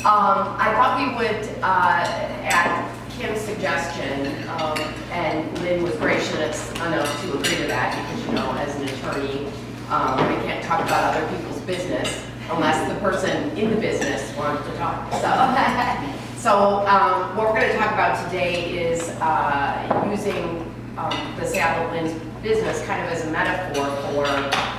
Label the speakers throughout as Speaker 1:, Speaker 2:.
Speaker 1: I thought we would, at Kim's suggestion, and Lynn was gracious enough to agree to that because, you know, as an attorney, we can't talk about other people's business unless the person in the business wants to talk. So what we're going to talk about today is using the sale of Lynn's business kind of as a metaphor for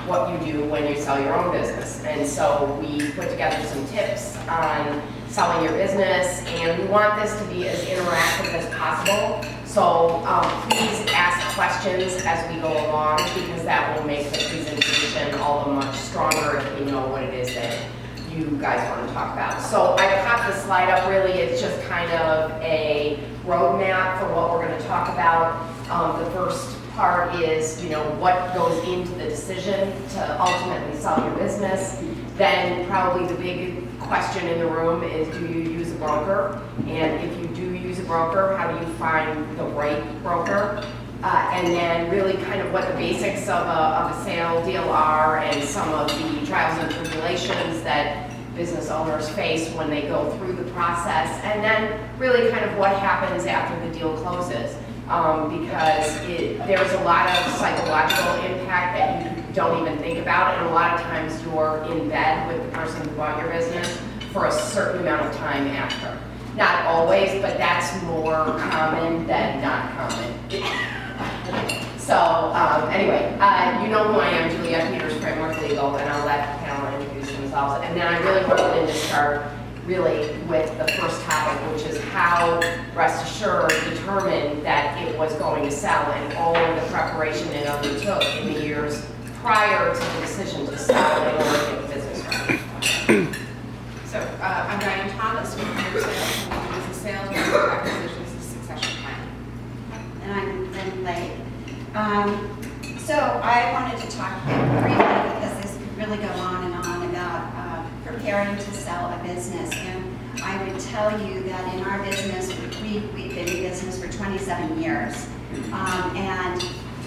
Speaker 1: what you do when you sell your own business. And so we put together some tips on selling your business, and we want this to be as interactive as possible. So please ask questions as we go along, because that will make the presentation all the much stronger if we know what it is that you guys want to talk about. So I popped the slide up. Really, it's just kind of a roadmap for what we're going to talk about. The first part is, you know, what goes into the decision to ultimately sell your business. Then probably the big question in the room is, do you use a broker? And if you do use a broker, how do you find the right broker? And then really kind of what the basics of a sale deal are, and some of the trials and tribulations that business owners face when they go through the process. And then really kind of what happens after the deal closes. Because there's a lot of psychological impact that you don't even think about, and a lot of times you're in bed with the person who bought your business for a certain amount of time after. Not always, but that's more common than not common. So anyway, you know who I am, Juliet Peters, Framework Legal, and I'll let the panel introduce themselves. And then I really wanted Lynn to start really with the first topic, which is how Rest Assured determined that it was going to sell, and all of the preparation it undertook in the years prior to the decision to sell in order to get the business running.
Speaker 2: So I'm Diane Thomas with Sales, and we use a sales, merger, acquisitions, and succession plan.
Speaker 3: And I'm Lynn Blake. So I wanted to talk briefly, because this could really go on and on, about preparing to sell a business. And I would tell you that in our business, we've been in business for 27 years. And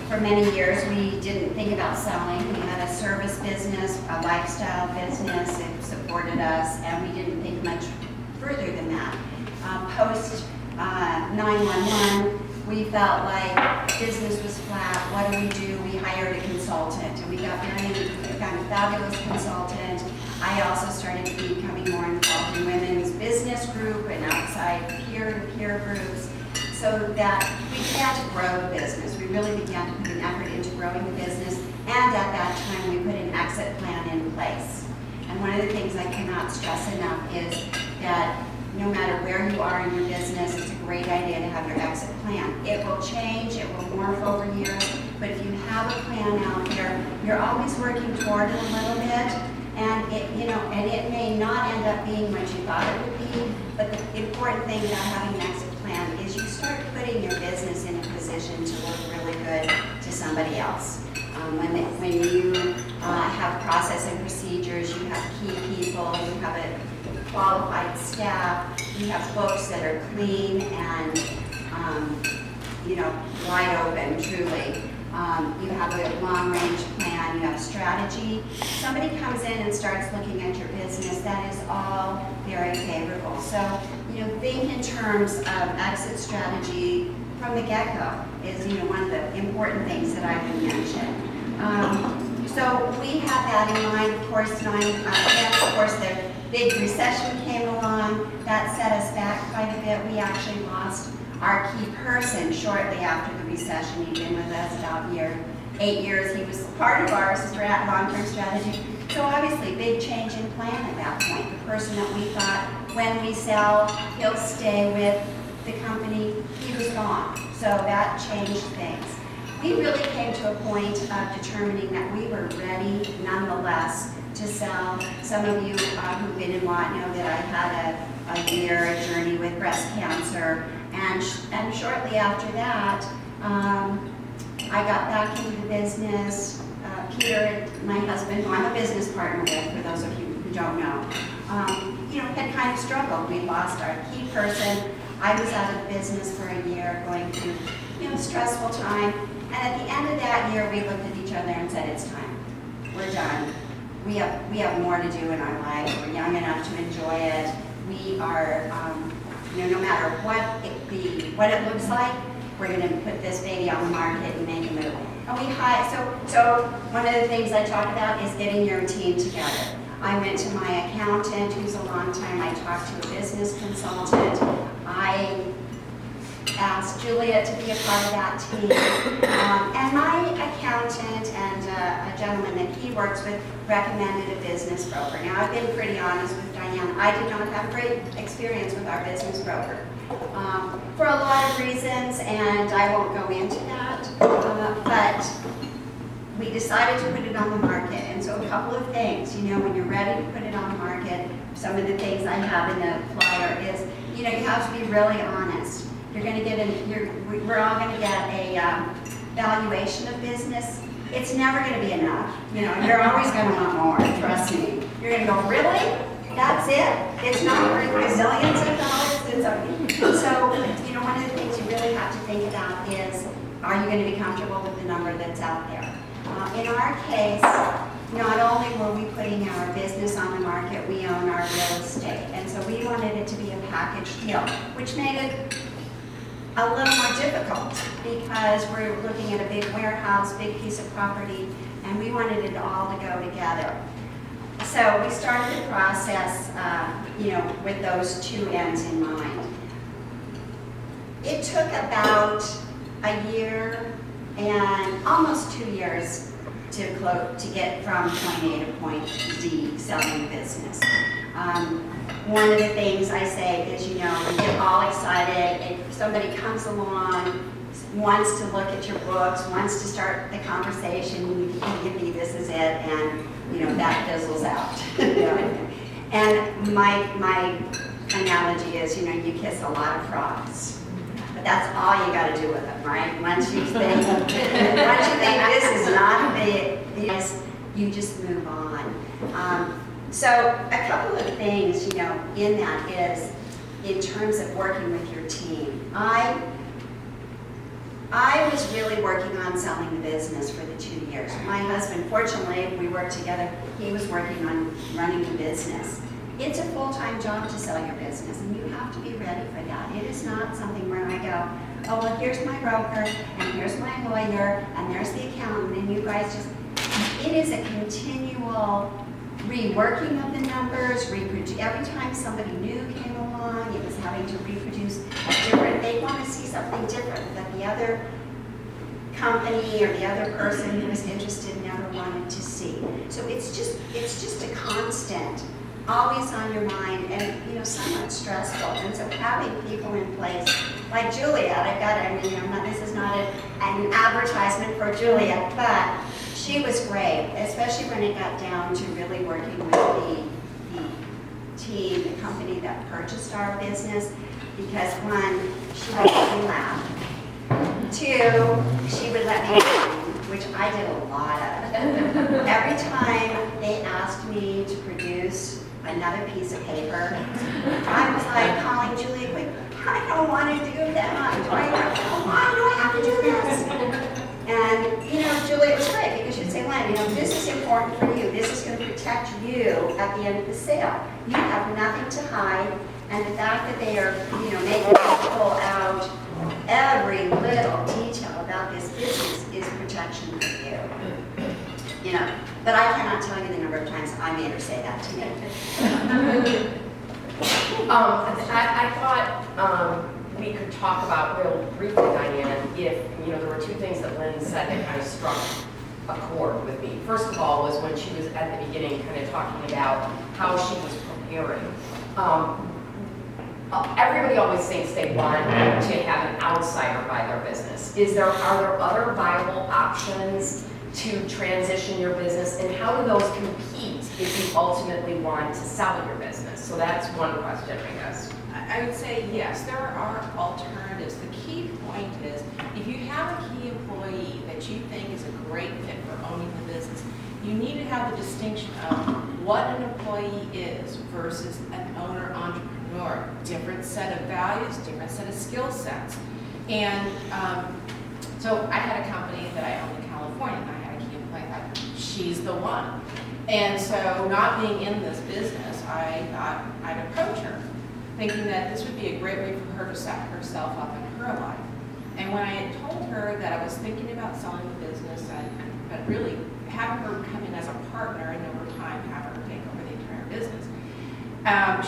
Speaker 3: for many years, we didn't think about selling. We had a service business, a lifestyle business. It supported us, and we didn't think much further than that. Post 9/11, we felt like business was flat. What do? We hired a consultant, and we got a fabulous consultant. I also started becoming more involved in women's business group and outside peer-to-peer groups, so that we began to grow the business. We really began to put an effort into growing the business, and at that time we put an exit plan in place. And one of the things I cannot stress enough is that no matter where you are in your business, it's a great idea to have your exit plan. It will change, it will morph over years, but if you have a plan out there, you're always working toward it a little bit. And it may not end up being what you thought it would be, but the important thing about having an exit plan is you start putting your business in a position to look really good to somebody else. When you have process and procedures, you have key people, you have a qualified staff, you have books that are clean and wide open, truly. You have a long-range plan, you have a strategy. Somebody comes in and starts looking at your business, that is all very favorable. So, think in terms of exit strategy from the get-go is, one of the important things that I would mention. So we have that in mind, of course, the big recession came along, that set us back quite a bit. We actually lost our key person shortly after the recession. He'd been with us about 8 years. He was part of our long-term strategy. So obviously, big change in plan at that point. The person that we thought, when we sell, he'll stay with the company, he was gone. So that changed things. We really came to a point of determining that we were ready, nonetheless, to sell. Some of you who've been in Watt know that I had a year journey with breast cancer. And shortly after that, I got back into the business. Peter, my husband, who I'm a business partner with, for those of you who don't know, had kind of struggled. We lost our key person. I was out of business for a year, going through, stressful time. And at the end of that year, we looked at each other and said, "It's time. We're done. We have more to do in our life. We're young enough to enjoy it. we are, no matter what it looks like, we're going to put this baby on the market and make a move. And we so one of the things I talked about is getting your team together. I went to my accountant, who's a long time. I talked to a business consultant. I asked Juliet to be a part of that team. And my accountant and a gentleman that he works with recommended a business broker. Now, I've been pretty honest with Diane. I did not have great experience with our business broker for a lot of reasons, and I won't go into that. But we decided to put it on the market. And so a couple of things, when you're ready to put it on the market, some of the things I have in the flyer is, you have to be really honest. You're going to get we're all going to get a valuation of business. It's never going to be enough. You're always going to want more, trust me. You're going to go, really? That's it? It's not worth millions of dollars? So, one of the things you really have to think about is, are you going to be comfortable with the number that's out there? In our case, not only were we putting our business on the market, we own our real estate. And so we wanted it to be a package deal, which made it a little more difficult because we're looking at a big warehouse, big piece of property, and we wanted it all to go together. So we started the process, with those two ends in mind. It took about a year and almost 2 years to get from point A to point D selling business. One of the things I say is, you get all excited if somebody comes along, wants to look at your books, wants to start the conversation, yippee, this is it, and that fizzles out. And my analogy is, you kiss a lot of frogs. But that's all you got to do with them, right? Once you think this is not the you just move on. So a couple of things, in that is, in terms of working with your team. I was really working on selling the business for the 2 years. My husband, fortunately, we worked together. He was working on running the business. It's a full-time job to sell your business, and you have to be ready for that. It is not something where I go, oh, well, here's my broker, and here's my lawyer, and there's the accountant, and you guys just, it is a continual reworking of the numbers, every time somebody new came along, it was having to reproduce they want to see something different that the other company or the other person who was interested never wanted to see. So it's just a constant, always on your mind, and somewhat stressful. And so having people in place like Juliet, this is not an advertisement for Juliet, but she was great, especially when it got down to really working with the team, the company that purchased our business, because one, she would let me laugh. Two, she would let me win, which I did a lot of. Every time they asked me to produce another piece of paper, I was like calling Juliet, quick, I don't want to do that. Why do I have to do this? And, Juliet was great because she'd say, Lynn, this is important for you. This is going to protect you at the end of the sale. You have nothing to hide. And the fact that they are, making you pull out every little detail about this business is protection for you. But I cannot tell you the number of times I made her say that to me.
Speaker 1: I thought we could talk about real briefly, Diane, if, there were two things that Lynn said that kind of struck a chord with me. First of all was when she was at the beginning kind of talking about how she was preparing. Everybody always thinks they want to have an outsider buy their business. Are there other viable options to transition your business, and how do those compete if you ultimately want to sell your business? So that's one question, I guess.
Speaker 2: I would say yes, there are alternatives. The key point is, if you have a key employee that you think is a great fit for owning the business, you need to have the distinction of what an employee is versus an owner entrepreneur. Different set of values, different set of skill sets. And so I had a company that I owned in California, and I had a key employee. I thought, she's the one. And so, not being in this business, I thought I'd approach her. thinking that this would be a great way for her to set herself up in her life. And when I had told her that I was thinking about selling the business, but really having her come in as a partner and over time have her take over the entire business,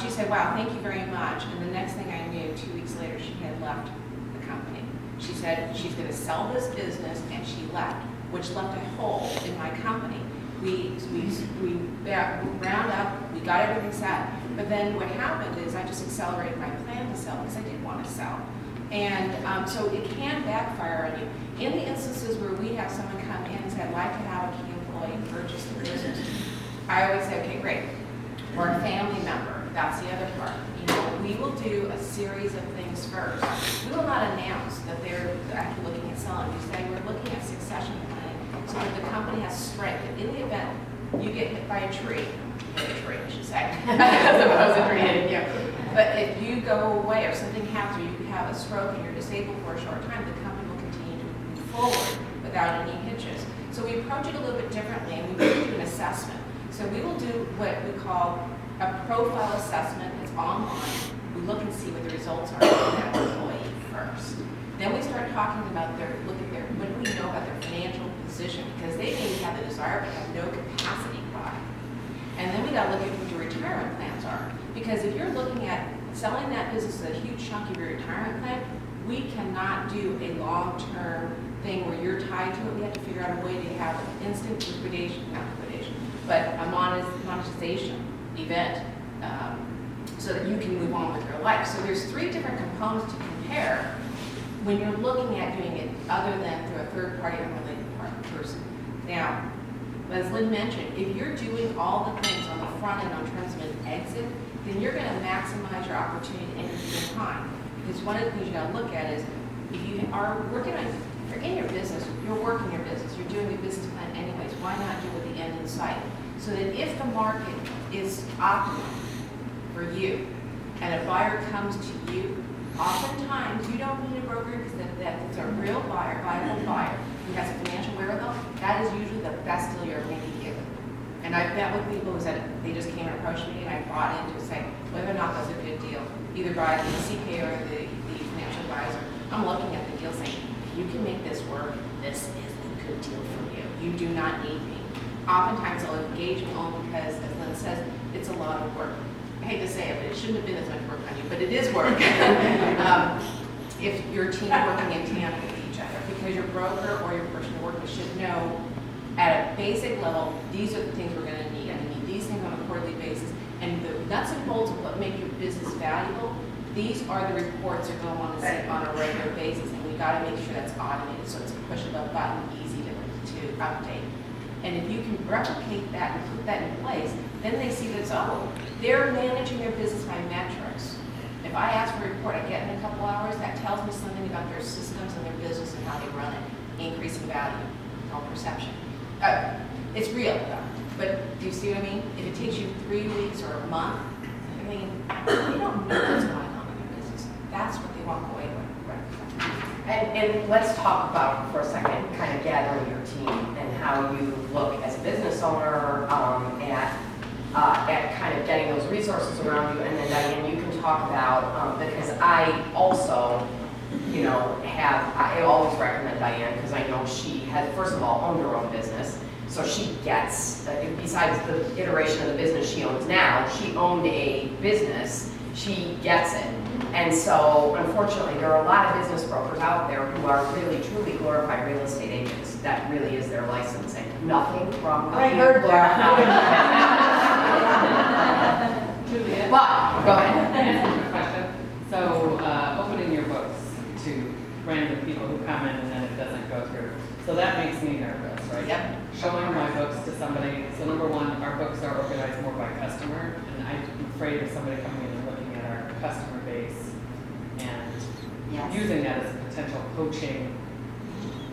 Speaker 2: she said, wow, thank you very much. And the next thing I knew, 2 weeks later, she had left the company. She said she's going to sell this business, and she left, which left a hole in my company. We round up, we got everything set, but then what happened is I just accelerated my plan to sell because I did want to sell. And so it can backfire on you. In the instances where we have someone come in and say, I'd like to have a key employee purchase the business, I always say, okay, great. Or a family member, that's the other part. You know, we will do a series of things first. We will not announce that they're actually looking at selling. We say we're looking at succession planning so that the company has strength. In the event you get hit by a tree, I should say, as opposed to hitting you. But if you go away or something happens or you have a stroke and you're disabled for a short time, the company will continue to move forward without any hitches. So we approach it a little bit differently, and we do an assessment. So we will do what we call a profile assessment. It's online. We look and see what the results are of that employee first. Then we start talking about what do we know about their financial position, because they may have the desire but have no capacity by. And then we got to look at what your retirement plans are. Because if you're looking at selling that business as a huge chunk of your retirement plan, we cannot do a long-term thing where you're tied to it. We have to figure out a way to have an instant liquidation, not liquidation, but a monetization event so that you can move on with your life. So there's 3 different components to compare when you're looking at doing it other than through a third-party unrelated person. Now, as Lynn mentioned, if you're doing all the things on the front end on terms of an exit, then you're going to maximize your opportunity at any given time. Because one of the things you got to look at is if you are working on, if you're in your business, you're working your business, you're doing your business plan anyways, why not do it with the end in sight? So that if the market is optimal for you and a buyer comes to you, oftentimes you don't need a broker because that's a real buyer, viable buyer who has a financial wherewithal. That is usually the best deal you're going to give. And I've met with people who said they just came and approached me and I brought in to say whether or not that's a good deal, either by the CPA or the financial advisor. I'm looking at the deal saying, if you can make this work, this is a good deal for you. You do not need me. Oftentimes they'll engage me only because, as Lynn says, it's a lot of work. I hate to say it, but it shouldn't have been as much work on you, but it is work. If your team working in tandem with each other, because your broker or your person working should know at a basic level, these are the things we're going to need. I need these things on a quarterly basis. And the nuts and bolts of what make your business valuable, these are the reports that go on a regular basis. And we got to make sure that's automated so it's a push of a button, easy to update. And if you can replicate that and put that in place, then they see that, oh, they're managing their business by metrics. If I ask for a report, I get in a couple hours, that tells me something about their systems and their business and how they run it, increasing value, called perception. It's real, but do you see what I mean? If it takes you 3 weeks or a month, I mean, they don't know what's going on in their business. That's what they walk away with.
Speaker 1: And let's talk about, for a second, kind of gathering your team and how you look as a business owner at kind of getting those resources around you. And then Diane, you can talk about, because I also, you know, I always recommend Diane because I know she has, first of all, owned her own business. So she gets, besides the iteration of the business she owns now, she owned a business, she gets it. And so, unfortunately, there are a lot of business brokers out there who are really, truly glorified real estate agents. That really is their licensing. Nothing wrong with
Speaker 4: I heard that.
Speaker 5: Juliet.
Speaker 1: But, go ahead.
Speaker 5: Can I ask you a question? So, opening your books to random people who come in and then it doesn't go through. So that makes me nervous, right?
Speaker 1: Yep.
Speaker 5: Showing my books to somebody. So number one, our books are organized more by customer, and I'm afraid of somebody coming in and looking at our customer base and
Speaker 3: Yes.
Speaker 5: using that as a potential poaching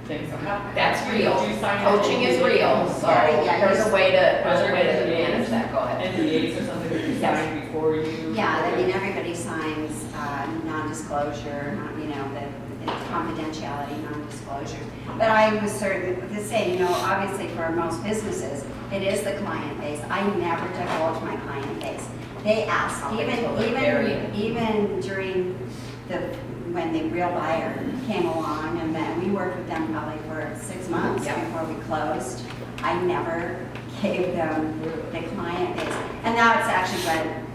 Speaker 5: thing. So how
Speaker 1: That's
Speaker 5: do
Speaker 1: real.
Speaker 5: you sign
Speaker 1: Coaching is real, so there's a way to manage that. Go ahead.
Speaker 5: NDAs or something that you
Speaker 3: Yes.
Speaker 5: sign before you?
Speaker 3: Yeah, I mean, everybody signs non-disclosure, you know, the confidentiality, non-disclosure. But I was certain to say, you know, obviously for most businesses, it is the client base. I never divulge my client base. They asked,
Speaker 1: Up until the very end.
Speaker 3: even during when the real buyer came along, and then we worked with them probably for 6 months
Speaker 1: Yep.
Speaker 3: before we closed. I never gave them the client base. And that's actually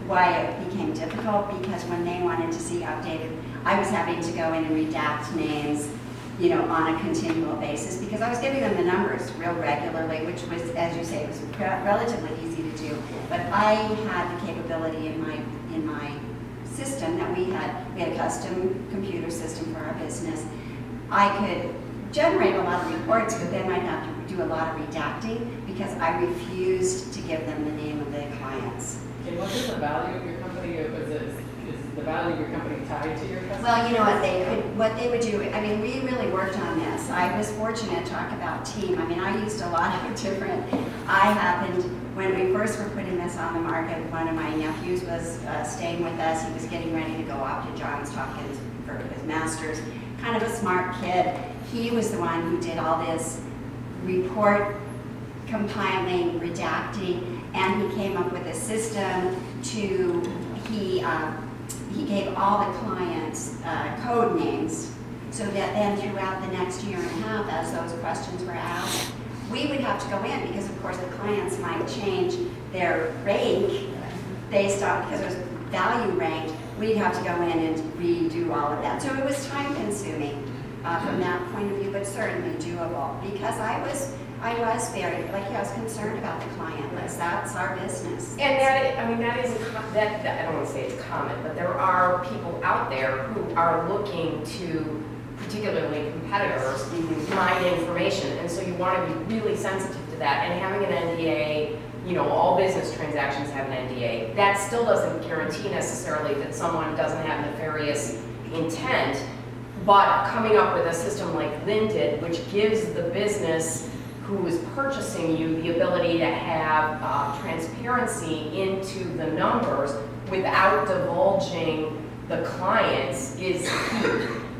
Speaker 3: why it became difficult, because when they wanted to see updated, I was having to go in and redact names, on a continual basis, because I was giving them the numbers real regularly, which was, as you say, was relatively easy to do. But I had the capability in my system that we had a custom computer system for our business. I could generate a lot of reports, but then I'd have to do a lot of redacting because I refused to give them the name of the clients.
Speaker 5: And what is the value of your company? Is the value of your company tied to your customer?
Speaker 3: Well, you know what they would do, we really worked on this. I was fortunate to talk about team. I used a lot of different, when we first were putting this on the market, one of my nephews was staying with us. He was getting ready to go off to Johns Hopkins for his master's. Kind of a smart kid. He was the one who did all this report compiling, redacting, and he came up with a system he gave all the clients code names, so that then throughout the next year and a half, as those questions were asked, we would have to go in, because of course the clients might change their rank based on, because it was value ranked, we'd have to go in and redo all of that. So it was time consuming from that point of view, but certainly doable, because I was very, I was concerned about the client list. That's our business.
Speaker 1: And that is, I don't want to say it's common, but there are people out there who are looking to, particularly competitors, mine information. And so you want to be really sensitive to that. And having an NDA, all business transactions have an NDA. That still doesn't guarantee necessarily that someone doesn't have nefarious intent. But coming up with a system like Lynn did, which gives the business who is purchasing you the ability to have transparency into the numbers without divulging the clients, is key.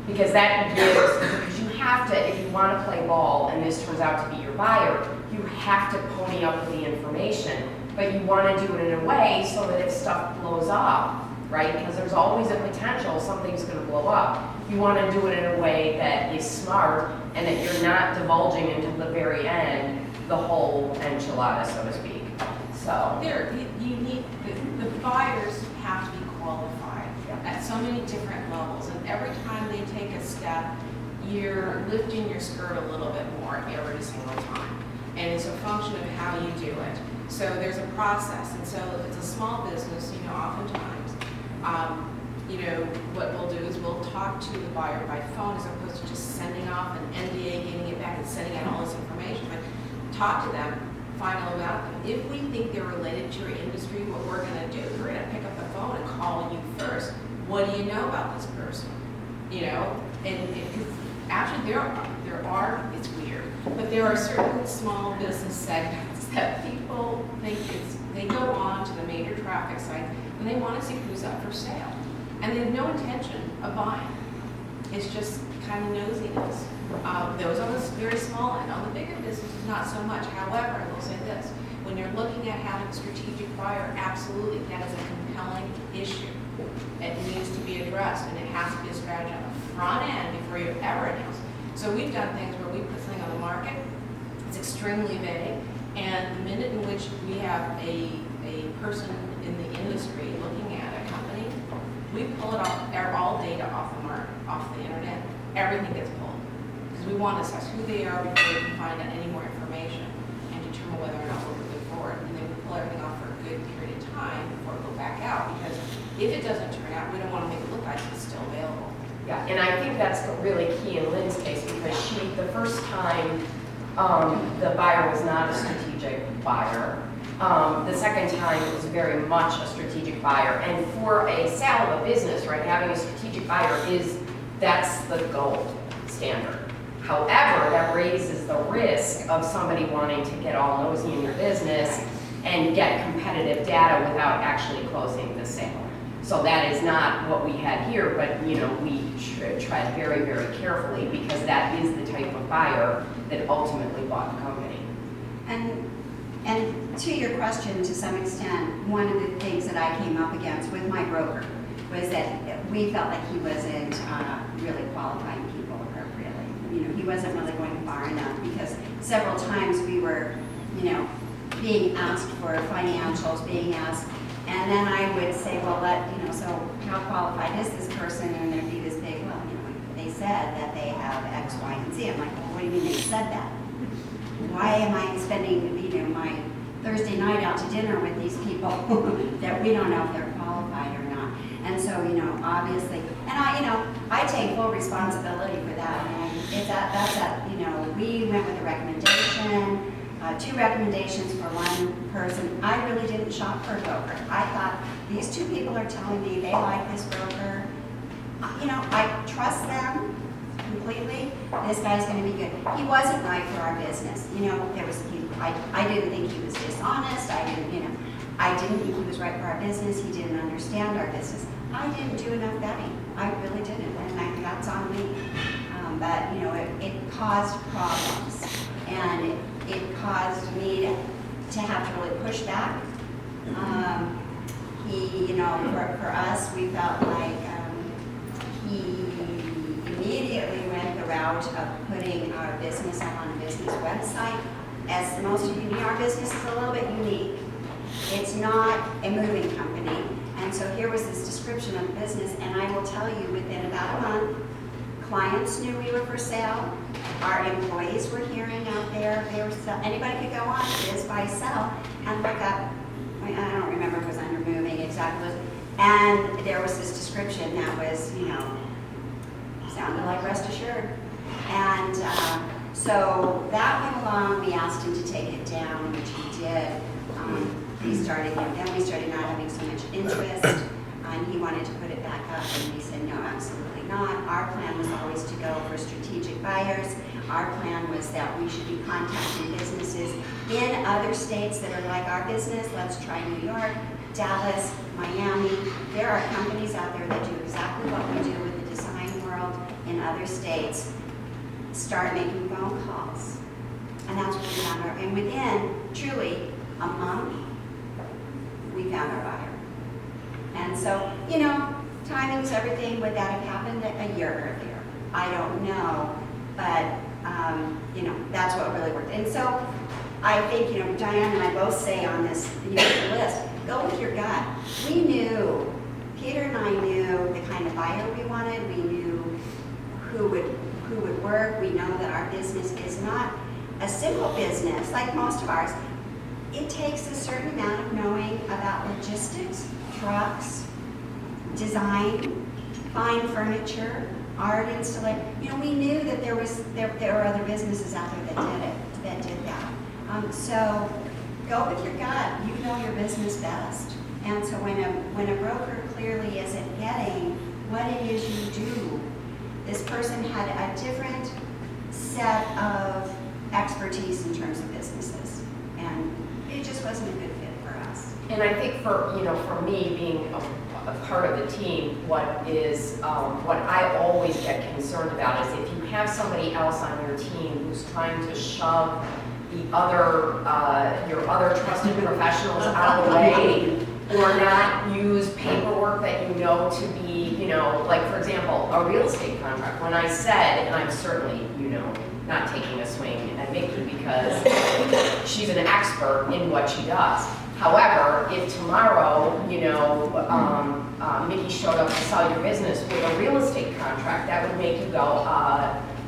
Speaker 1: Because because you have to, if you want to play ball and this turns out to be your buyer, you have to pony up with the information. But you want to do it in a way so that if stuff blows up, right? Because there's always a potential something's going to blow up. You want to do it in a way that is smart and that you're not divulging until the very end the whole enchilada, so to speak. So
Speaker 2: You need, the buyers have to be qualified at so many different levels, and every time they take a step, you're lifting your skirt a little bit more every single time. And it's a function of how you do it. So there's a process, and so if it's a small business, oftentimes, what we'll do is we'll talk to the buyer by phone as opposed to just sending off an NDA, getting it back and sending out all this information. But talk to them, find out about them. If we think they're related to your industry, what we're going to do, we're going to pick up the phone and call you first. What do you know about this person? Actually there are, it's weird, but there are certain small business segments that people think they go on to the major traffic sites and they want to see who's up for sale. And they have no intention of buying. It's just kind of nosiness. Those on the very small end, on the bigger businesses, not so much. However, I will say this, when you're looking at having a strategic buyer, absolutely, that is a compelling issue. It needs to be addressed, and it has to be a strategy on the front end before you ever announce. So we've done things where we put something on the market, it's extremely vague, and the minute in which we have a person in the industry looking at a company, we pull it off, all data off the internet, everything gets pulled. Because we want to assess who they are before we can find out any more information and determine whether or not we're moving forward. And then we pull everything off for a good period of time before it goes back out, because if it doesn't turn out, we don't want to make it look like it's still available.
Speaker 1: yeah, and I think that's really key in Lynn's case, because the first time, the buyer was not a strategic buyer. The second time it was very much a strategic buyer. And for a sale of a business, right, having a strategic buyer that's the gold standard. However, that raises the risk of somebody wanting to get all nosy in your business and get competitive data without actually closing the sale. So that is not what we had here, but we tried very, very carefully, because that is the type of buyer that ultimately bought the company.
Speaker 3: And And to your question, to some extent, one of the things that I came up against with my broker was that we felt like he wasn't really qualifying people appropriately. You know, he wasn't really going far enough because several times we were, you know, being asked for financials, being asked, and then I would say, well, so how qualified is this person? And there'd be this big, well, you know, they said that they have X, Y, and Z. I'm like, well, what do you mean they said that? Why am I spending, you know, my Thursday night out to dinner with these people that we don't know if they're qualified or not? And so, you know, obviously, and I take full responsibility for that. And you know, we went with a recommendation, 2 recommendations for one person. I really didn't shop for a broker. I thought, these 2 people are telling me they like this broker. You know, I trust them completely. This guy's going to be good. He wasn't right for our business. You know, I didn't think he was dishonest. I didn't think he was right for our business. He didn't understand our business. I didn't do enough vetting. I really didn't, and that's on me. But you know, it caused problems, and it caused me to have to really push back. You know, for us, we felt like he immediately went the route of putting our business up on a business website. As most of you know, our business is a little bit unique. It's not a moving company. And so here was this description of the business, and I will tell you, within about a month, clients knew we were for sale. Our employees were hearing out there. Anybody could go on Biz Buy Sell and look up, I don't remember if it was under moving exactly, and there was this description that was, you know, sounded like Rest Assured. And so that went along. We asked him to take it down, which he did. Then we started not having so much interest, and he wanted to put it back up, and we said, no, absolutely not. Our plan was always to go for strategic buyers. Our plan was that we should be contacting businesses in other states that are like our business. Let's try New York, Dallas, Miami. There are companies out there that do exactly what we do with the design world in other states. Start making phone calls. And that's what we found our, and within truly a month, we found our buyer. And so, you know, timing was everything. Would that have happened a year earlier? I don't know, but you know, that's what really worked. And so I think, you know, Diane and I both say on this, you know, list, go with your gut. We knew, Peter and I knew the kind of buyer we wanted. We knew who would work. We know that our business is not a simple business like most of ours. It takes a certain amount of knowing about logistics, trucks, design, fine furniture, art installation. You know, we knew that there were other businesses out there that did that. So go with your gut. You know your business best. And so when a broker clearly isn't getting what it is you do, this person had a different set of expertise in terms of businesses, and it just wasn't a good fit for us.
Speaker 1: And I think for me being a part of the team, what I always get concerned about is if you have somebody else on your team who's trying to shove your other trusted professionals out of the way, or not use paperwork that you know to be, like for example, a real estate contract. When I said, and I'm certainly, not taking a swing at Mickey because she's an expert in what she does. However, if tomorrow, Mickey showed up to sell your business with a real estate contract, that would make you go,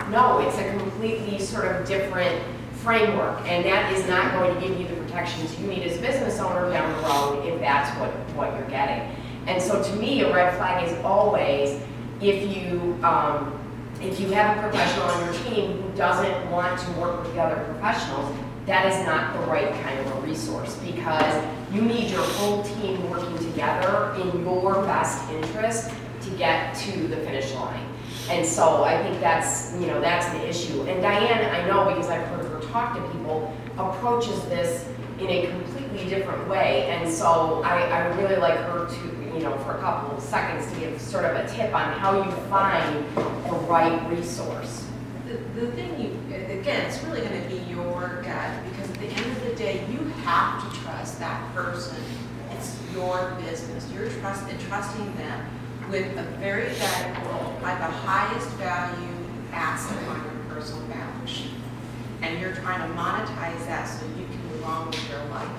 Speaker 1: no, it's a completely sort of different framework, and that is not going to give you the protections you need as a business owner down the road if that's what you're getting. And so to me, a red flag is always if you have a professional on your team who doesn't want to work with the other professionals, that is not the right kind of a resource, because you need your whole team working together in your best interest to get to the finish line. And so I think that's the issue. And Diane, I know because I've heard her talk to people, approaches this in a completely different way. And so I would really like her to, for a couple of seconds to give sort of a tip on how you find the right resource.
Speaker 2: The thing again, it's really going to be your gut, because at the end of the day, day, you have to trust that person. It's your business. You're trusting them with a very valuable, like the highest value asset on your personal balance sheet. And you're trying to monetize that so you can move on with your life.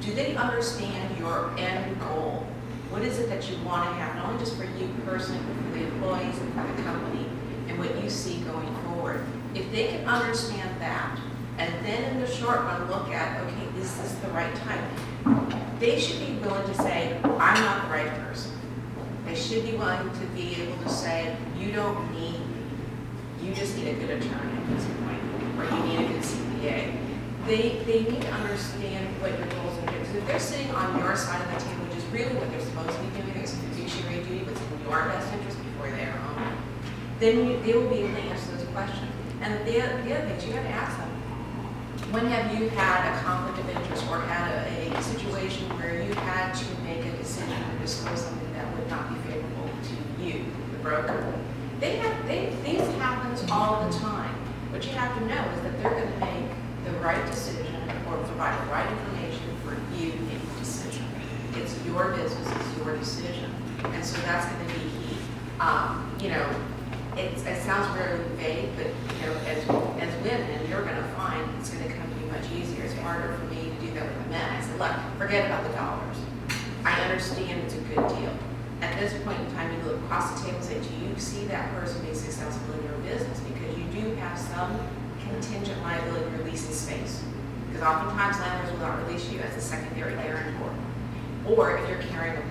Speaker 2: Do they understand your end goal? What is it that you want to have, not only just for you personally, but for the employees and for the company, and what you see going forward? If they can understand that, and then in the short run look at, okay, is this the right time? They should be willing to say, I'm not the right person. They should be willing to be able to say, you don't need me. You just need a good attorney at this point, or you need a good CPA. They need to understand what your goals are. Because if they're sitting on your side of the table, which is really what they're supposed to be doing, is fiduciary duty, what's in your best interest before their own, then they will be able to answer those questions. And the other thing, you got to ask them, when have you had a conflict of interest or had a situation where you had to make a decision or disclose something that would not be favorable to you, the broker? Things happens all the time. What you have to know is that they're going to make the right decision or provide the right information for you to make the decision. It's your business, it's your decision. And so that's going to be key. It sounds very vague, but as women, you're going to find it's going to come to be much easier. It's harder for me to do that with the men. I said, look, forget about the dollars. I understand it's a good deal. At this point in time, you look across the table and say, do you see that person being successful in your business? Because you do have some contingent liability in your leasing space. Because oftentimes landlords will not release you as a secondary guarantor. Or if you're carrying a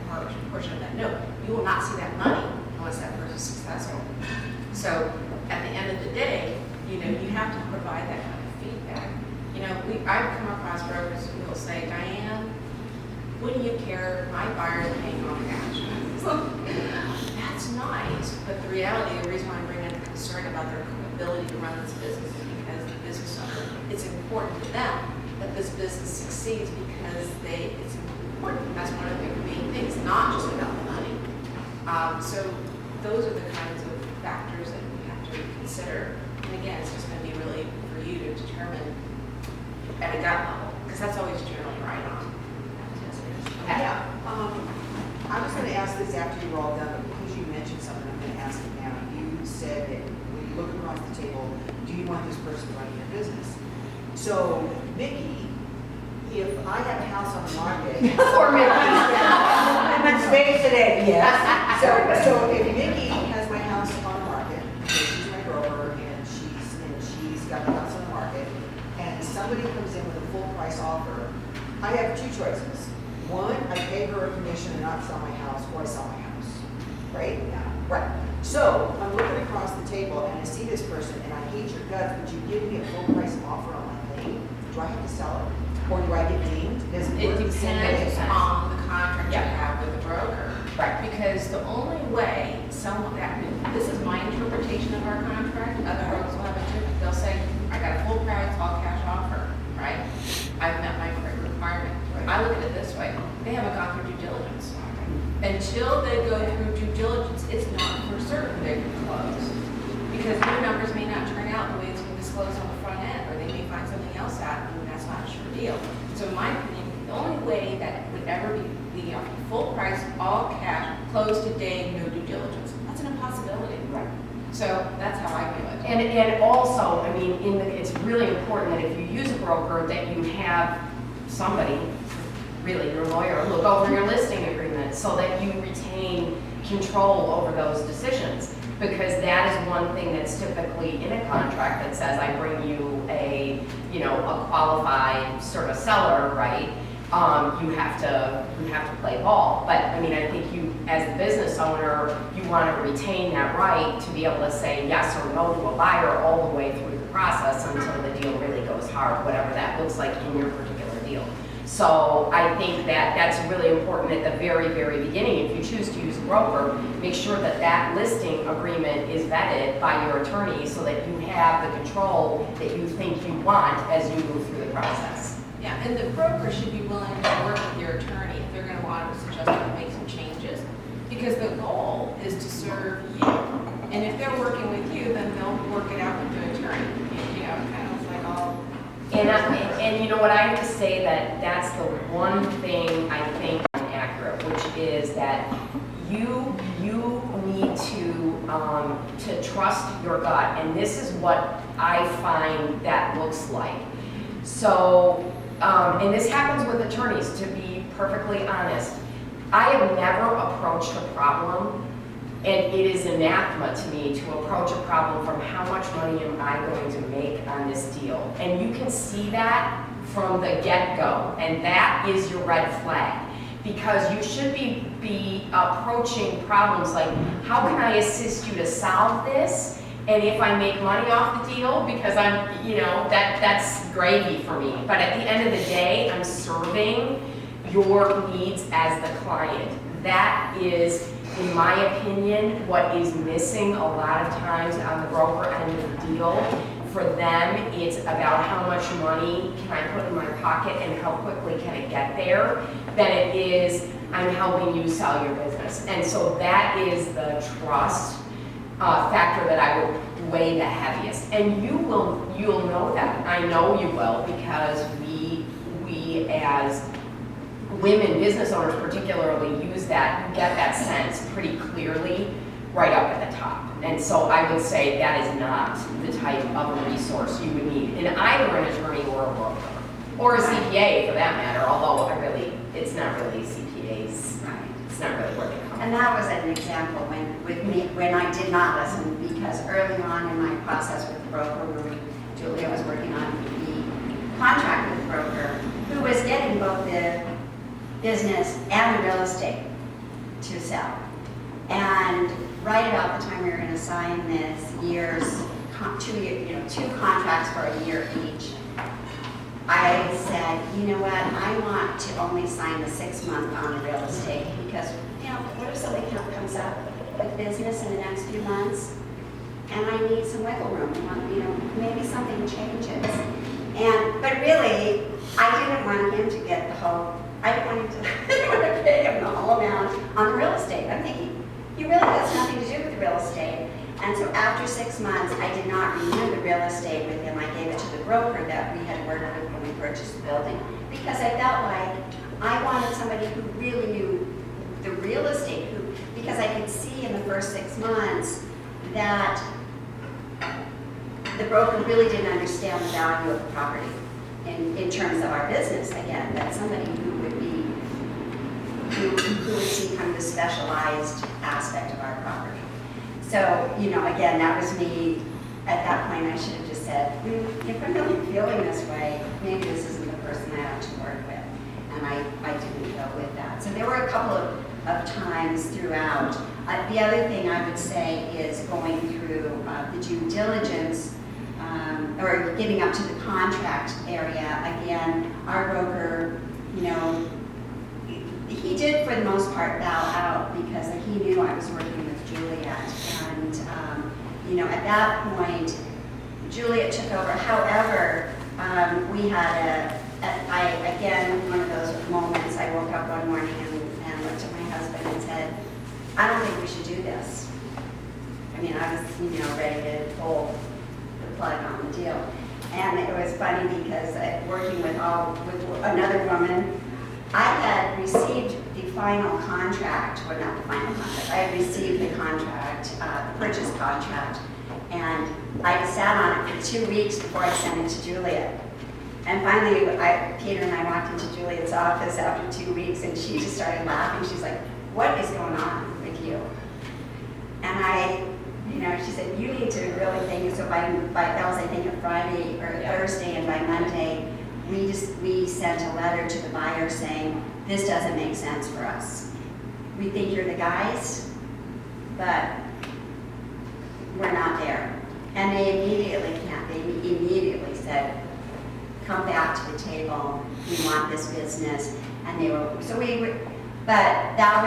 Speaker 2: portion of that note, you will not see that money unless that person is successful. So at the end of the day, you have to provide that kind of feedback. I've come across brokers who will say, Diane, wouldn't you care if my buyer's paying on cash? That's nice, but the reality, the reason why I'm bringing up the concern about their ability to run this business is because the business owner, it's important to them that this business succeeds because it's important. That's one of their main things, not just about the money. So those are the kinds of factors that we have to consider. And again, it's just going to be really for you to determine at a gut level, because that's always generally right on.
Speaker 4: Yeah, I was going to ask this after you were all done, but because you mentioned something, I'm going to ask it now. You said that when you look across the table, do you want this person running your business? So, Mickey, if I have a house on the market,
Speaker 1: For me.
Speaker 4: I'm in space today, yes. So if Mickey has my house on the market, she's my broker, and she's got the house on the market, and somebody comes in with a full price offer, I have two choices. One, I pay her a commission and not sell my house, or I sell my house, right? Yeah. Right. So I'm looking across the table and I see this person and I hate your guts, but you give me a full price offer on my thing. Do I have to sell it? Or do I get deemed? Does it
Speaker 2: It
Speaker 4: work the same way?
Speaker 2: depends on the contract you have with the broker.
Speaker 1: Right.
Speaker 2: Because the only way this is my interpretation of our contract, other brokers will have it too. They'll say, I got a full price, all cash offer, right? I've met my requirement.
Speaker 4: Right.
Speaker 2: I look at it this way, they haven't gone through due diligence. Until they go through due diligence, it's not for certain they can close. Because their numbers may not turn out the way it's been disclosed on the front end, or they may find something else out, and that's not a sure deal. So in my opinion, the only way that would ever be full price, all cash, closed today, no due diligence, that's an impossibility.
Speaker 1: Right.
Speaker 2: So that's how I view it.
Speaker 1: And also, I mean, it's really important that if you use a broker, that you have somebody, really your lawyer, look over your listing agreement so that you retain control over those decisions. Because that is one thing that's typically in a contract that says, I bring you a qualified sort of seller, right? You have to play ball. But I mean, I think you, as a business owner, you want to retain that right to be able to say yes or no to a buyer all the way through the process until the deal really goes hard, whatever that looks like in your particular deal. So I think that that's really important at the very, very beginning. If you choose to use a broker, make sure that that listing agreement is vetted by your attorney so that you have the control that you think you want as you move through the process.
Speaker 2: Yeah, and the broker should be willing to work with your attorney if they're going to want to suggest or make some changes. Because the goal is to serve you. And if they're working with you, then they'll work it out with the attorney. Kind of like all.
Speaker 1: And you know what I have to say say that that's the one thing I think is inaccurate, which is that you need to trust your gut, and this is what I find that looks like. So, and this happens with attorneys, to be perfectly honest. I have never approached a problem, and it is anathema to me to approach a problem from how much money am I going to make on this deal. And you can see that from the get-go, and that is your red flag. Because you should be approaching problems like, how can I assist you to solve this? And if I make money off the deal, because I'm, that's gravy for me. But at the end of the day, I'm serving your needs as the client. That is, in my opinion, what is missing a lot of times on the broker end of the deal. For them, it's about how much money can I put in my pocket and how quickly can it get there, than it is, I'm helping you sell your business. And so that is the trust factor that I would weigh the heaviest. And you'll know that. I know you will, because we as women business owners particularly use that, you get that sense pretty clearly right up at the top. And so I would say that is not the type of a resource you would need in either an attorney or a broker, or a CPA for that matter, although it's not really CPAs,
Speaker 3: Right.
Speaker 1: it's not really where they come
Speaker 3: And that was an example when I did not listen, because early on in my process with the broker, where Juliet was working on the contract with the broker, who was getting both the business and the real estate to sell. And right about the time we were going to sign this two contracts for a year each, I said, you know what, I want to only sign the 6 month on the real estate, because, what if something comes up with business in the next few months, and I need some wiggle room, maybe something changes. But really, I didn't want him to get the whole, I didn't want to pay him the whole amount on the real estate. I'm thinking, he really has nothing to do with the real estate. And so after 6 months, I did not renew the real estate with him. I gave it to the broker that we had worked with when we purchased the building, because I felt like I wanted somebody who really knew the real estate, because I could see in the first 6 months that the broker really didn't understand the value of the property in terms of our business. Again, that somebody who would see kind of the specialized aspect of our property. So, again, that was me. At that point, I should have just said, if I'm really feeling this way, maybe this isn't the person I ought to work with. And I didn't go with that. So there were a couple of times throughout. The other thing I would say is going through the due diligence, or getting up to the contract area. Again, our broker, he did for the most part bow out, because he knew I was working with Juliet. And, at that point, Juliet took over. However, we had again, one of those moments, I woke up one morning and looked at my husband and said, I don't think we should do this. I was, ready to pull the plug on the deal. And it was funny because working with another woman, I had received the final contract, well, not the final contract, I had received the contract, the purchase contract, and I sat on it for 2 weeks before I sent it to Juliet. And finally, Peter and I walked into Juliet's office after 2 weeks, and she just started laughing. She's like, what is going on with you? And she said, you need to really think. So by that was, I think, a Friday or a Thursday, and by Monday, we sent a letter to the buyer saying, this doesn't make sense for us. We think you're the guys, but we're not there. And they immediately said, come back to the table, we want this business. And but that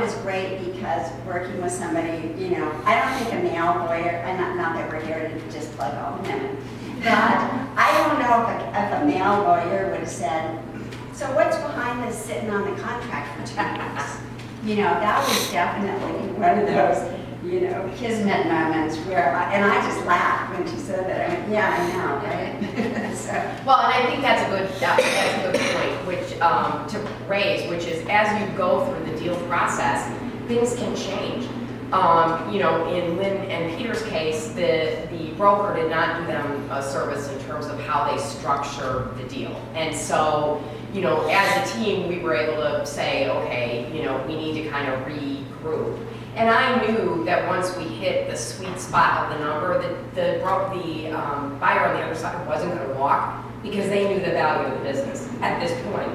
Speaker 3: was great, because working with somebody, I don't think a male lawyer, not that we're here to just plug all the women, but I don't know if a male lawyer would have said, so what's behind this sitting on the contract for 2 weeks? That was definitely one of those, kismet moments where, and I just laughed when she said that. I went, yeah, I know, right? So,
Speaker 1: Well, and I think that's a good point, which, to raise, which is as you go through the deal process, things can change. In Lynn and Peter's case, the broker did not do them a service in terms of how they structure the deal. And so, as a team, we were able to say, okay, we need to kind of regroup. And I knew that once we hit the sweet spot of the number, that the buyer on the other side wasn't going to walk because they knew the value of the business at this point.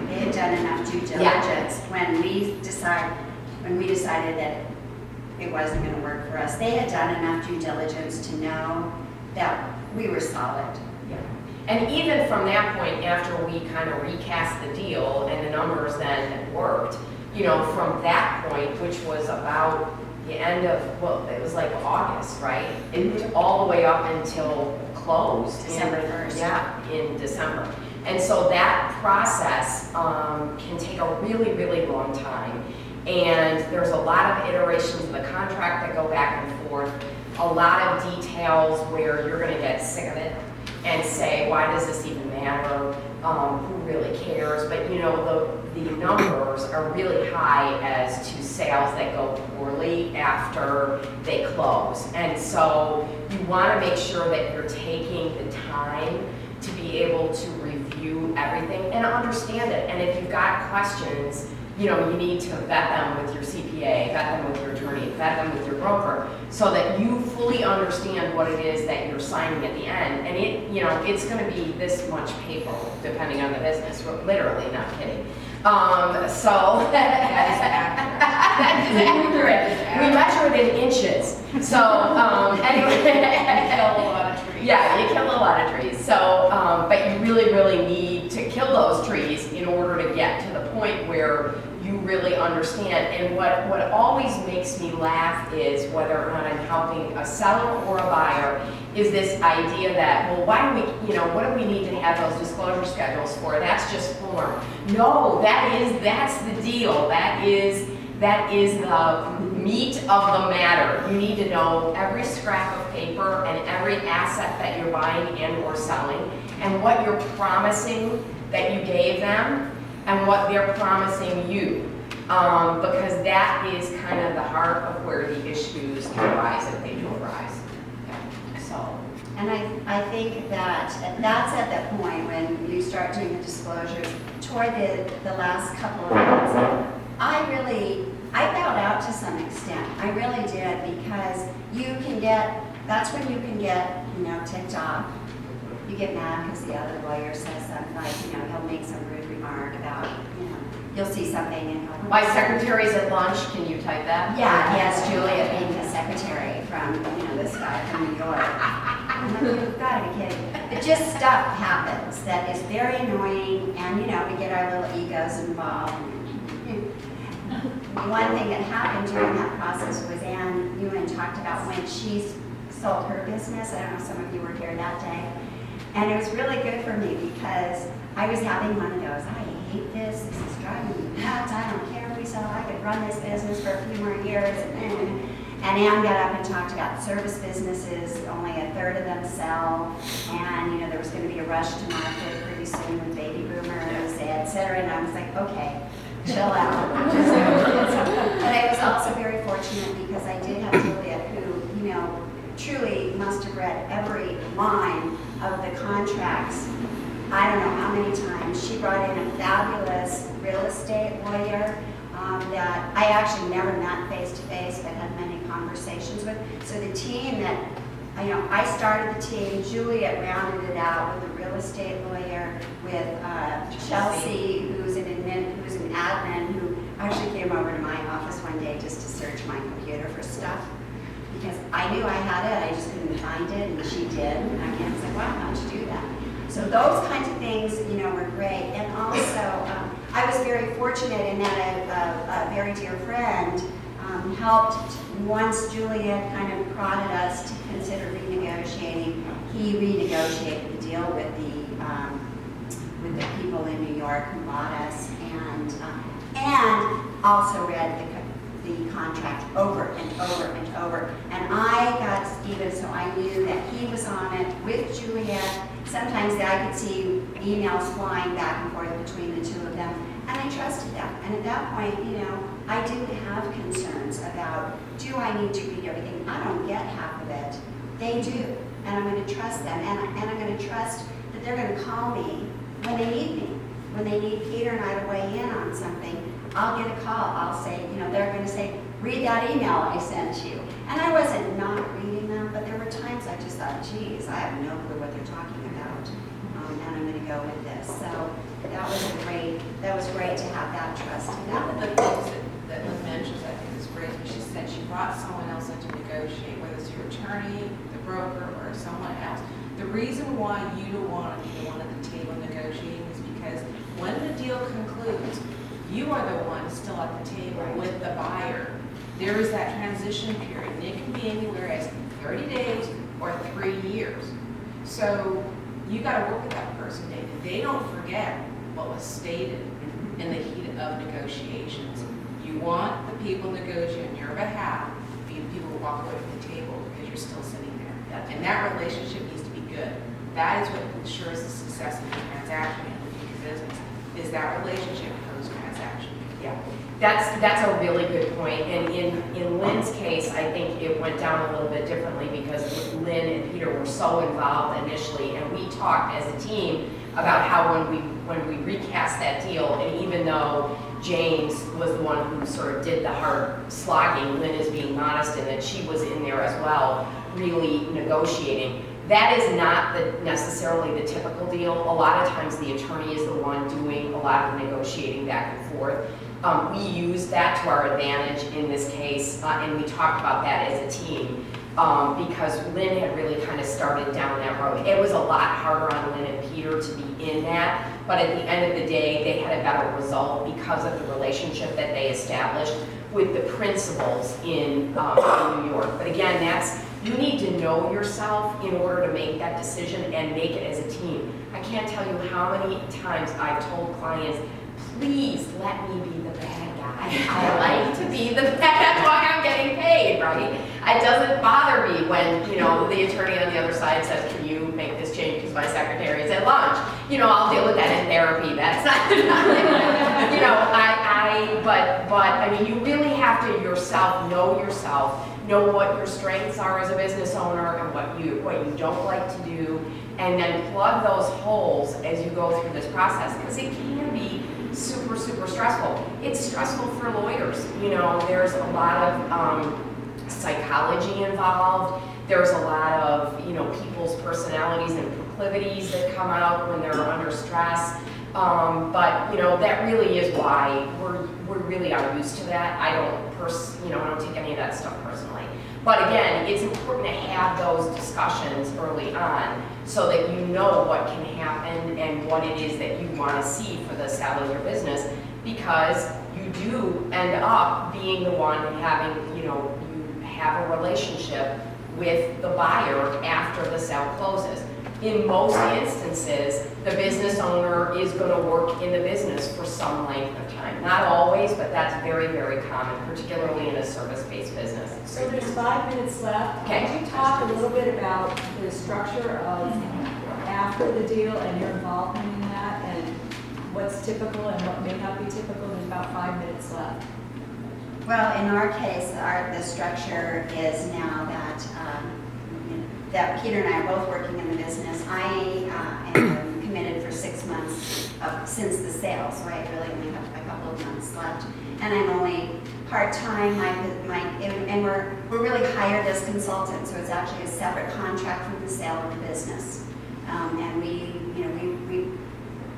Speaker 3: they had done enough due diligence when we decided that it wasn't going to work for us. They had done enough due diligence to know that we were solid.
Speaker 1: Yeah. And even from that point, after we kind of recast the deal and the numbers then worked, from that point, which was about the end of, it was like August, right? It all the way up until closed.
Speaker 3: December 1st.
Speaker 1: Yeah, in December. And so that process can take a really, really long time. And there's a lot of iterations of the contract that go back and forth, a lot of details where you're going to get sick of it and say, why does this even matter? Who really cares? But the numbers are really high as to sales that go poorly after they close. And so you want to make sure that you're taking the time to be able to review everything and understand it. And if you've got questions, you need to vet them with your CPA, vet them with your attorney, vet them with your broker, so that you fully understand what it is that you're signing at the end. And it's going to be this much paper, depending on the business. Literally, not kidding. So that is accurate. We measure it in inches. So anyway,
Speaker 2: You kill a lot of trees.
Speaker 1: yeah, you kill a lot of trees. So, but you really, really need to kill those trees in order to get to the point where you really understand. And what always makes me laugh is whether or not I'm helping a seller or a buyer is this idea that, well, why do we, what do we need to have those disclosure schedules for? That's just form. No, that's the deal. That is the meat of the matter. You need to know every scrap of paper and every asset that you're buying and or selling, and what you're promising that you gave them and what they're promising you. Because that is kind of the heart of where the issues arise if they do arise. Okay. So.
Speaker 3: And I think that that's at that point when you start doing the disclosures. Toward the last couple of months, I bowed out to some extent. I really did, because that's when you can get, ticked off. You get mad because the other lawyer says something like, he'll make some rude remark about, you'll see something and he'll...
Speaker 1: My secretary's at lunch, can you type that?
Speaker 3: Yeah, yes, Juliet being the secretary from, this guy from New York. I'm like, you've got to be kidding. But just stuff happens that is very annoying, and, we get our little egos involved. One thing that happened during that process was Ann Ewan talked about when she sold her business. I don't know if some of you were here that day. And it was really good for me because I was having one of those, I hate this is driving me nuts, I don't care if we sell, I could run this business for a few more years. And Ann got up and talked about service businesses, only a third of them sell, and there was going to be a rush to market pretty soon with baby boomers, et cetera. And I was like, okay, chill out. But I was also very fortunate because I did have Juliet who, truly must have read every line of the contracts. I don't know how many times. She brought in a fabulous real estate lawyer that I actually never met face to face, but had many conversations with. So the team that, I started the team, Juliet rounded it out with a real estate lawyer, with Chelsea, who's an admin, who actually came over to my office one day just to search my computer for stuff. Because I knew I had it, I just couldn't find it, and she did. And I was like, wow, how'd you do that? So those kinds of things, were great. And also, I was very fortunate in that a very dear friend helped, once Juliet kind of prodded us to consider renegotiating, he renegotiated the deal with the people in New York who bought us, and also read the the contract over and over and over. And I got Stephen, so I knew that he was on it with Juliet. Sometimes I could see emails flying back and forth between the two of them, and I trusted them. And at that point, I didn't have concerns about, do I need to read everything? I don't get half of it. They do, and I'm going to trust them, and I'm going to trust that they're going to call me when they need me. When they need Peter and I to weigh in on something, I'll get a call. I'll say, they're going to say, read that email I sent you. And I wasn't not reading them, but there were times I just thought, geez, I have no clue what they're talking about, and I'm going to go with this. So that was great to have that trust.
Speaker 2: One of the things that Lynn mentions, I think is great, when she said she brought someone else in to negotiate, whether it's your attorney, the broker, or someone else. The reason why you don't want to be the one at the table negotiating is because when the deal concludes, you are the one still at the table with the buyer. There is that transition period, and it can be anywhere as 30 days or 3 years. So you got to work with that person, David. They don't forget what was stated in the heat of negotiations. You want the people negotiating on your behalf to be the people who walk away from the table because you're still sitting there. And that relationship needs to be good. That is what ensures the success of the transaction and the future business, is that relationship post-transaction.
Speaker 1: Yeah, that's a really good point. And in Lynn's case, I think it went down a little bit differently because Lynn and Peter were so involved initially, and we talked as a team about how when we recast that deal, and even though James was the one who sort of did the hard slogging, Lynn is being modest in that she was in there as well, really negotiating. That is not necessarily the typical deal. A lot of times the attorney is the one doing a lot of negotiating back and forth. We used that to our advantage in this case, and we talked about that as a team because Lynn had really kind of started down that road. It was a lot harder on Lynn and Peter to be in that, but at the end of the day, they had a better result because of the relationship that they established with the principals in New York. But again, you need to know yourself in order to make that decision and make it as a team. I can't tell you how many times I've told clients, please let me be the bad guy. I like to be the bad, that's why I'm getting paid, right? It doesn't bother me when, the attorney on the other side says, can you make this change because my secretary is at lunch? I'll deal with that in therapy. That's not, but you really have to yourself, know what your strengths are as a business owner and what you don't like to do, and then plug those holes as you go through this process, because it can be super, super stressful. It's stressful for lawyers. There's a lot of psychology involved. There's a lot of, people's personalities and proclivities that come out when they're under stress. But that really is why we really are used to that. I don't take any of that stuff personally. But again, it's important to have those discussions early on so that you know what can happen and what it is that you want to see for the sale of your business, because you do end up being the one having, you have a relationship with the buyer after the sale closes. In most instances, the business owner is going to work in the business for some length of time. Not always, but that's very, very common, particularly in a service-based business.
Speaker 6: So there's 5 minutes left.
Speaker 1: Okay.
Speaker 6: Can you talk a little bit about the structure of after the deal and your involvement in that, and what's typical and what may not be typical? There's about 5 minutes left.
Speaker 3: Well, in our case, the structure is now that Peter and I are both working in the business. I am committed for 6 months since the sale, so I really only have a couple of months left. And I'm only part-time, and we're really hired as consultants, so it's actually a separate contract from the sale of the business. And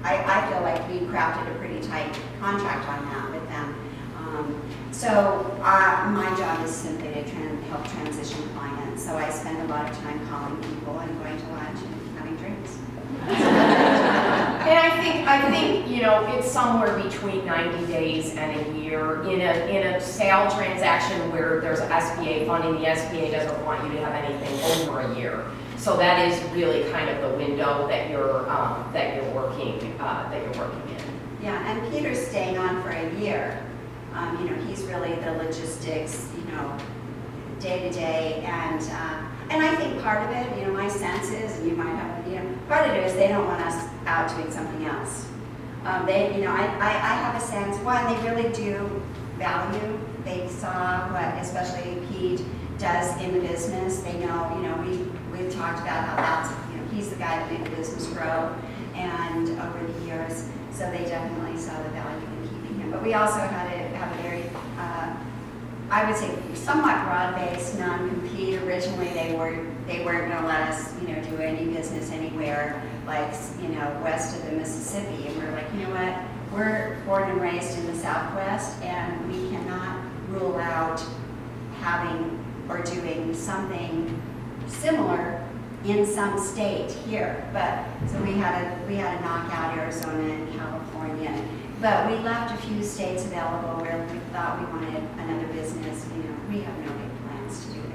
Speaker 3: I feel like we crafted a pretty tight contract on that with them. So my job is simply to help transition clients. So I spend a lot of time calling people and going to lunch and having drinks.
Speaker 1: And I think it's somewhere between 90 days and a year. In a sale transaction where there's SBA funding, the SBA doesn't want you to have anything over a year. So that is really kind of the window that you're working in.
Speaker 3: Yeah, and Peter's staying on for a year. he's really the logistics, day to day, and I think part of it, my sense is, and you might have, part of it is they don't want us out doing something else. I have a sense, one, they really do value. They saw what, especially Pete does in the business. They know, we've talked about how that's, he's the guy that made the business grow, and over the years, so they definitely saw the value in keeping him. But we also had to have a very, I would say, somewhat broad-based non-compete. Originally, they weren't going to let us, do any business anywhere like, west of the Mississippi. And we're like, you know what? We're born and raised in the Southwest, and we cannot rule out having or doing something similar in some state here. But so we had to knock out Arizona and California. But we left a few states available where we thought we wanted another business. We have no big plans to do that.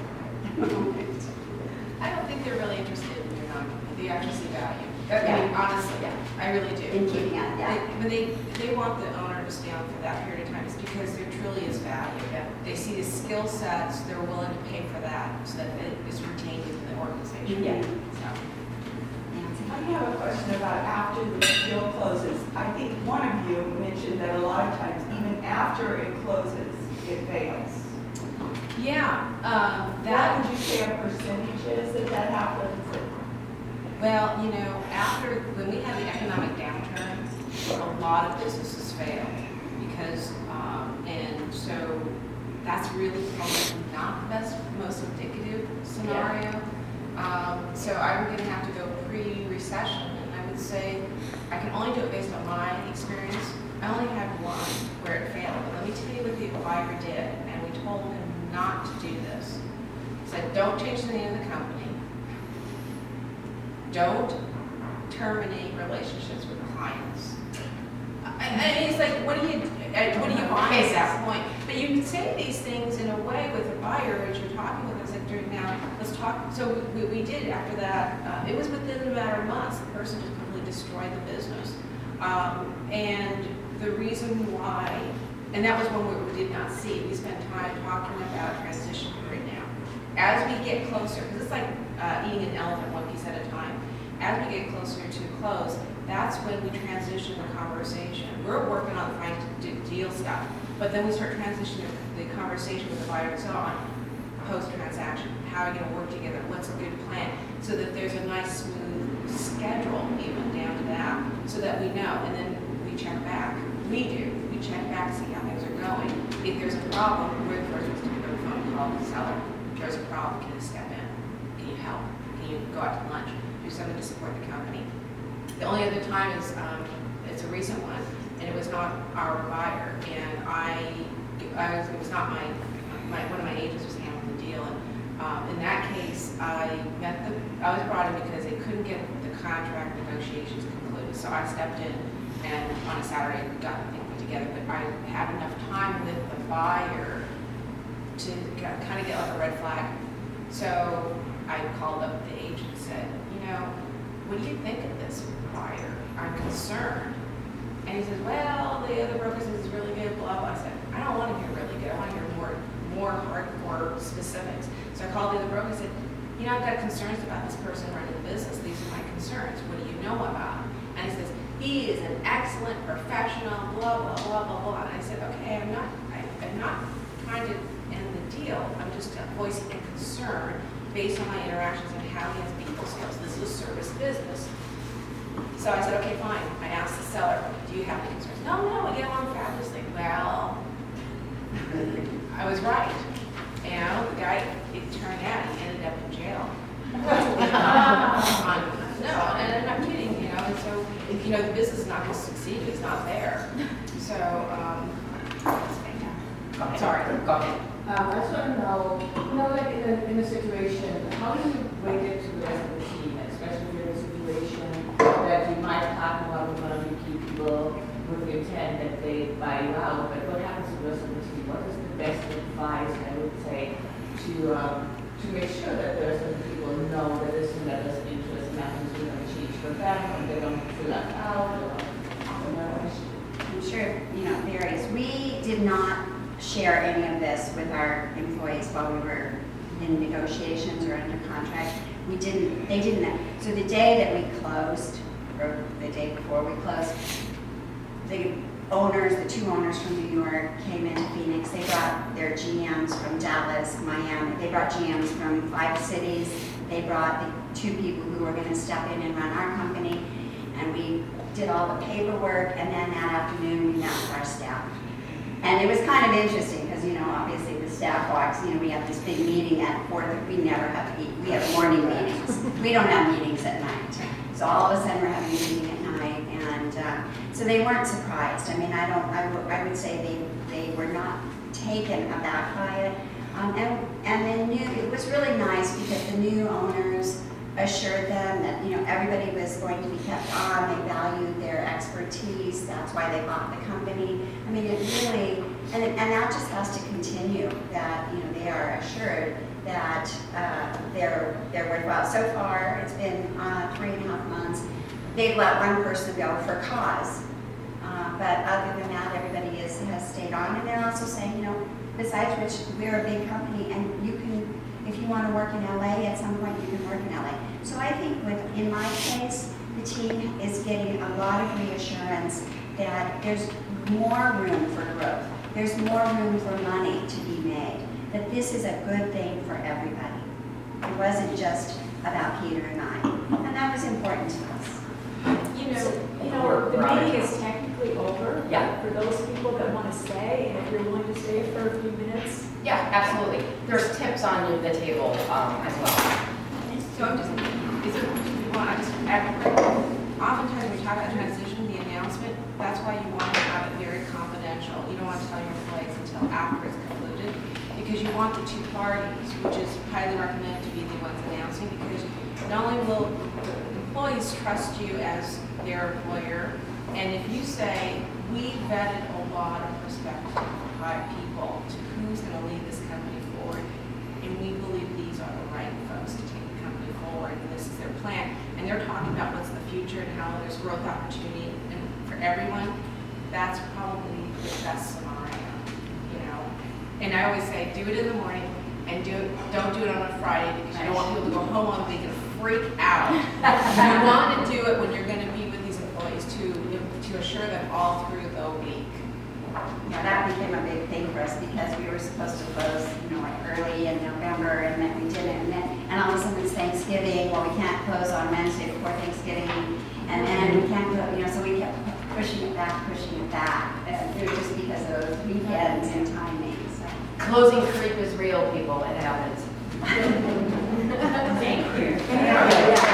Speaker 2: I don't think they're really interested in your non-compete. They actually see value.
Speaker 3: Yeah.
Speaker 2: Honestly,
Speaker 3: Yeah.
Speaker 2: I really do.
Speaker 3: In keeping it, yeah.
Speaker 2: But they want the owner to stay on for that period of time. It's because there truly is value.
Speaker 1: Yeah.
Speaker 2: They see the skill sets, they're willing to pay for that so that it is retained in the organization.
Speaker 3: Yeah.
Speaker 2: So.
Speaker 7: I have a question about after the deal closes. I think one of you mentioned that a lot of times, even after it closes, it fails.
Speaker 2: Yeah,
Speaker 7: What
Speaker 2: that,
Speaker 7: would you say a percentage is that happens?
Speaker 2: well, after, when we had the economic downturn, a lot of businesses failed because, and so that's really probably not the best, most indicative scenario. So I'm going to have to go pre-recession, and I would say I can only do it based on my experience. I only had one where it failed, but let me tell you what the buyer did, and we told him not to do this. Said, don't change the name of the company. Don't terminate relationships with clients. And it's like, what do you buy at that point? But you can say these things in a way with a buyer as you're talking with us, like during now, let's talk. So we did after that. It was within a matter of months. The person just completely destroyed the business. And the reason why, and that was one where we did not see. We spent time talking about transition right now. As we get closer, because it's like eating an elephant one piece at a time. As we get closer to close, that's when we transition the conversation. We're working on trying to deal stuff, but then we start transitioning the conversation with the buyer and so on, post-transaction. How are we going to work together? What's a good plan? So that there's a nice, smooth schedule even down to that, so that we know. And then we check back. We do. We check back, see how things are going. If there's a problem, we're the first ones to pick up the phone and call the seller. If there's a problem, can you step in? Can you help? Can you go out to lunch? Do something to support the company. The only other time is, it's a recent one, and it was not our buyer, and it was not one of my agents was handling the deal, and in that case, I was brought in because they couldn't get the contract negotiations concluded, so I stepped in, and on a Saturday, we got the thing put together, but I had enough time with the buyer to kind of get like a red flag, so I called up the agent and said, what do you think of this buyer? I'm concerned. And he says, well, the other broker says it's really good, blah, blah. I said, I don't want to hear really good. I want to hear more hardcore specifics. So I called the other broker and said, I've got concerns about this person running the business. These are my concerns. What do you know about him? And he says, he is an excellent professional, blah, blah, blah, blah, blah. And I said, okay, I'm not trying to end the deal. I'm just voicing a concern based on my interactions and how he has people skills. This is a service business. So I said, okay, fine. I asked the seller, do you have any concerns? No, we get along fabulously. Well, I was right. The guy, it turned out, he ended up in jail. No, and I'm not kidding, and so, the business is not going to succeed. It's not there. So, sorry, go ahead.
Speaker 8: I just want to know, like in a situation, how do you break it to the rest of the team, especially if you're in a situation that you might partner up with one of your key people with the intent that they buy you out, but what happens to the rest of the team? What is the best advice, I would say, to make sure that the rest of the people know that this is that there's interest, nothing's going to change for them, or they don't feel left out, or
Speaker 3: I'm sure, it varies. We did not share any of this with our employees while we were in negotiations or under contract. They didn't. So the day that we closed, or the day before we closed, the owners, the two owners from New York came into Phoenix. They brought their GMs from Dallas, Miami. They brought GMs from 5 cities. They brought the 2 people who were going to step in and run our company. And we did all the paperwork, and then that afternoon we met with our staff. And it was kind of interesting because, obviously the staff walks, we have this big meeting at 4:30. We never have to eat. We have morning meetings. We don't have meetings at night. So all of a sudden we're having a meeting at night. And so they weren't surprised. I mean, I would say they were not taken aback by it. And they knew, it was really nice because the new owners assured them that, everybody was going to be kept on. They valued their expertise. That's why they bought the company. I mean, it really, and that just has to continue, that, they are assured that they're worthwhile. So far, it's been 3.5 months. They've let one person go for cause. But other than that, everybody has stayed on. And they're also saying, besides which, we're a big company, and you can, if you want to work in LA at some point, you can work in LA. So I think in my case, the team is getting a lot of reassurance that there's more room for growth. There's more room for money to be made. That this is a good thing for everybody. It wasn't just about Peter and I. And that was important to us.
Speaker 6: The meeting is technically over.
Speaker 1: Yeah.
Speaker 6: For those people that want to stay, and if you're willing to stay for a few minutes.
Speaker 1: Yeah, absolutely. There's tips on the table as well.
Speaker 2: So I'm just, oftentimes when we talk about transition, the announcement, that's why you want to have it very confidential. You don't want to tell your employees until after it's concluded, because you want the 2 parties, which is highly recommended to be the ones announcing, because not only will the employees trust you as their employer, and if you say, we vetted a lot of prospective people to who's going to lead this company forward, and we believe these are the right folks to take the company forward, and this is their plan, and they're talking about what's the future and how there's growth opportunity and for everyone, that's probably the best scenario, And I always say, do it in the morning, and don't do it on a Friday, because you don't want people to go home on the weekend and freak out. You want to do it when you're going to be with these employees to assure them all through the week.
Speaker 3: Yeah, that became a big thing for us because we were supposed to close, early in November, and then we didn't. And all of a sudden it's Thanksgiving. Well, we can't close on Wednesday before Thanksgiving, and then we can't go. So we kept pushing it back. And it was just because of those weekends and timing. So.
Speaker 1: Closing creep is real, people. It happens.
Speaker 3: Thank you.
Speaker 6: Yeah.